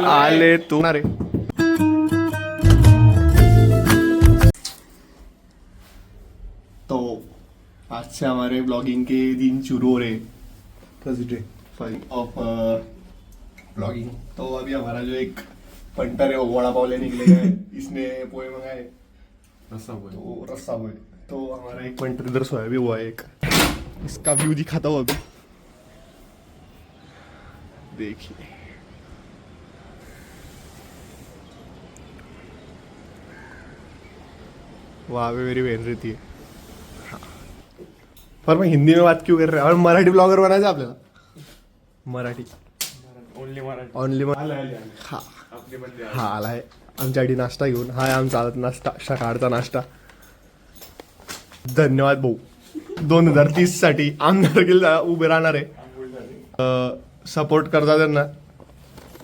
आले तू रे. तो आज से हमारे ब्लॉगिंग के दिन शुरू हो रहे फर्स्ट डे ऑफ ब्लॉगिंग. तो अभी हमारा जो एक पंटर है वो वड़ा पाव लेने निकलेगा है. इसने पोहे मंगाए रस्सा पोहे. तो हमारा एक पंटर इधर सोया भी हुआ है. एक इसका व्यू दिखाता हूँ अभी. देखिए वहाँ पे मेरी बहन रहती है. हाँ. पर मैं हिंदी में बात क्यों कर रहा है. और मराठी ब्लॉगर बनायचं आपल्याला. मराठी ओनली हा हा आला आहे आमच्यासाठी नाश्ता घेऊन. हा आहे आमचा नाश्ता, सकाळचा नाश्ता. धन्यवाद भाऊ. 2030 साठी आमदार गेला उभे राहणार आहे. सपोर्ट करता त्यांना.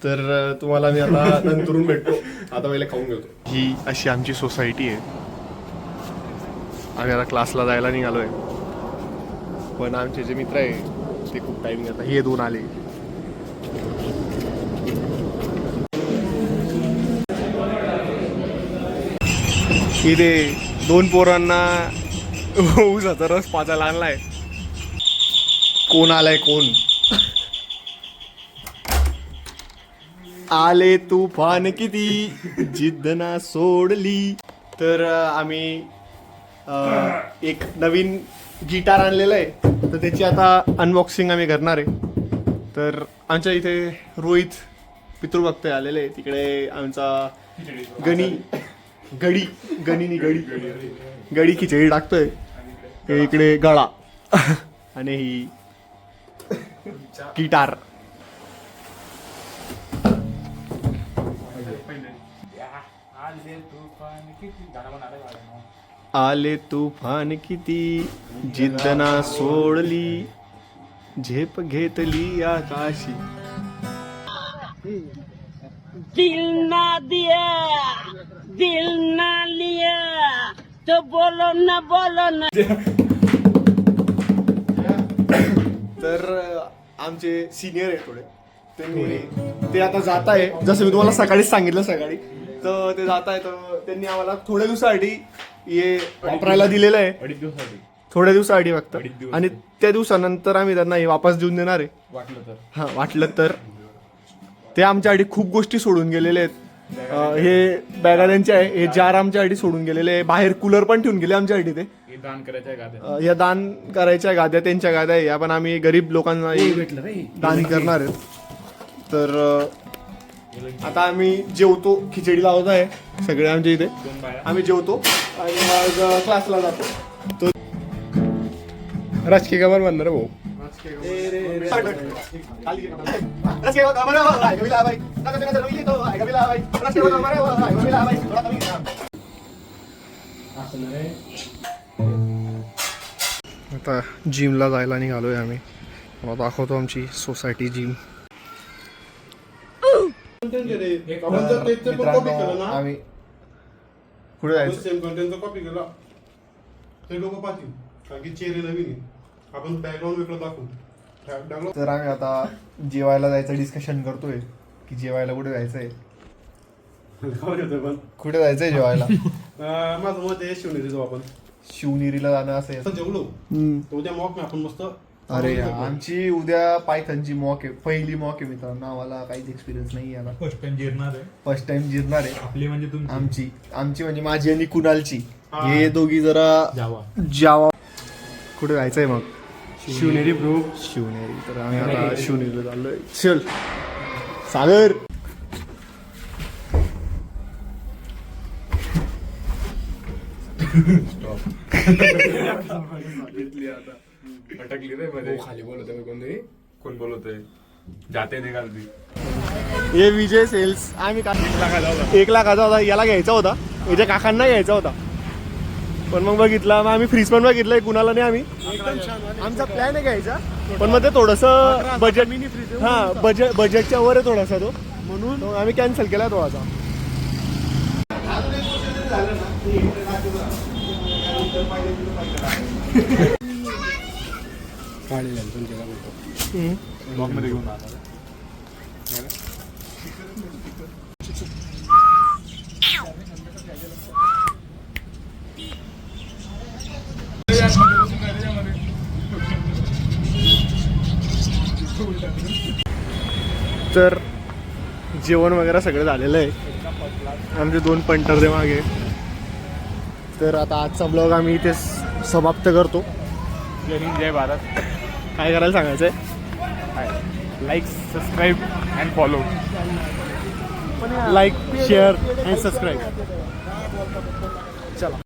तर तुम्हाला मी आता नंतरून भेटतो. आता पहिले खाऊन घेतो. ही अशी आमची सोसायटी आहे. आम्ही आता क्लासला जायला निघालोय. पण आमचे जे मित्र आहे ते खूप टाइम घेतात. हे दोन आले. इथे दोन पोरांना ऊसाचा रस पाजायला आणलाय. कोण आलाय कोण. आले तुफान किती जिद्द ना सोडली. तर आम्ही एक नवीन गिटार आणलेलं आहे. तर त्याची आता अनबॉक्सिंग आम्ही करणार आहे. तर आमच्या इथे रोहित पितृभक्त आलेले आहे. तिकडे आमचा गडी खिचडी टाकतोय. इकडे गळा आणि ही गिटार. आले तुफान किती जिद्द ना सोडली झेप घेतली आकाशी. दिल ना दिया दिल ना लिया तो बोलो ना तर आमचे सिनियर आहे थोडे. ते आता जात आहे. जसं मी तुम्हाला सकाळीच सांगितलं सकाळी. तर ते जात आहे. तर त्यांनी आम्हाला थोड्या दिवसासाठी हे वापरायला दिलेलं आहे. थोड्या दिवसासाठी फक्त. आणि त्या दिवसानंतर आम्ही त्यांना हे वापस देऊन देणार आहे. वाटलं तर. ते आमच्यासाठी खूप गोष्टी सोडून गेलेले आहेत. हे बॅगा त्यांचे आहे. हे जार आमच्यासाठी सोडून गेलेले आहे. बाहेर कूलर पण ठेवून गेले आमच्यासाठी. ते या दान करायच्या गाद्या त्यांच्या गाद्या या पण आम्ही गरीब लोकांना दान करणार आहेत. तर आता आम्ही जेवतो. खिचडी लावत आहे सगळे आमच्या इथे. आम्ही जेवतो आणि मग क्लासला जातो. तो राजकीय कामावर म्हणणार भाऊ. आता जिमला जायला निघालोय आम्ही. मला दाखवतो आमची सोसायटी जिम. आम्ही पुढे जायचं. कॉपी केला ते लोक पाहतील कारण की चेहरे नवीन आहे. आपण बॅकग्राऊंड वेगळं दाखवू. तर आम्ही आता जेवायला जायचं डिस्कशन करतोय की जेवायला कुठे जायचंय. कुठे जायचंय जेवायला. माझं मत आहे शिवनेरी जाऊ आपण. शिवनेरीला जाणं असेल जेवलो उद्या मॉक आपण मस्त. अरे आमची उद्या पायथनची मॉक आहे. पहिली मॉक आहे मित्रांनो. आम्हाला काहीच एक्सपिरियन्स नाही आहे. फर्स्ट टाइम जिरणार आहे. आपली म्हणजे तुमची आमची म्हणजे माझी आणि कुणालची. हे दोघी जरा जावा. कुठे जायचंय मग. शिवनेरी ब्रो. शिवनेरी. तर आम्ही आता शिवनेरीला चाललोय. चल सागर. अटकली रे मध्ये. खाली बोलतोय कोणतरी. कोण बोलतोय जाते निघाल ती. हे विजय सेल्स. आम्ही 1,00,000 होता. याला घ्यायचा होता. याच्या काकांना घ्यायचा होता. पण मग बघितला. मग आम्ही फ्रीज पण बघितलंय. कुणाला नाही. आम्ही आमचा प्लॅन आहे घ्यायचा. पण मग ते थोडंसं बजेट बजेटच्या वर आहे थोडासा तो. म्हणून आम्ही कॅन्सल केला थोडासा. तर जेवण वगैरे सगळं झालेलं आहे. आमचे 2 पंटर दे मागे. तर आता आजचा ब्लॉग आम्ही इथे समाप्त करतो. जय हिंद जय भारत. काय करायला सांगायचं आहे? Like subscribe and follow. Like share and subscribe. चला.